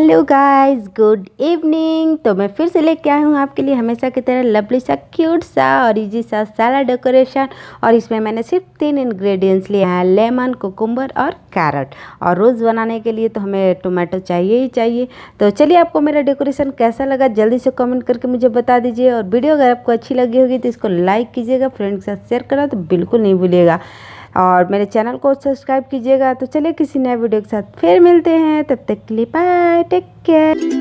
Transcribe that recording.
Hello guys, good evening. तो मैं फिर से लेके आई हूँ आपके लिए हमेशा की तरह लवली सा क्यूट सा और इजी सा सैलड डेकोरेशन। और इसमें मैंने सिर्फ 3 इंग्रेडिएंट्स लिए हैं, लेमन, कुकुम्बर और कैरेट। और रोज़ बनाने के लिए तो हमें टोमेटो चाहिए ही चाहिए। तो चलिए, आपको मेरा डेकोरेशन कैसा लगा जल्दी से कमेंट करके मुझे बता दीजिए। और वीडियो अगर आपको अच्छी लगी होगी तो इसको लाइक कीजिएगा, फ्रेंड्स के साथ शेयर करना तो बिल्कुल नहीं भूलिएगा। और मेरे चैनल को सब्सक्राइब कीजिएगा। तो चलिए किसी नए वीडियो के साथ फिर मिलते हैं, तब तक के लिए बाय, टेक केयर।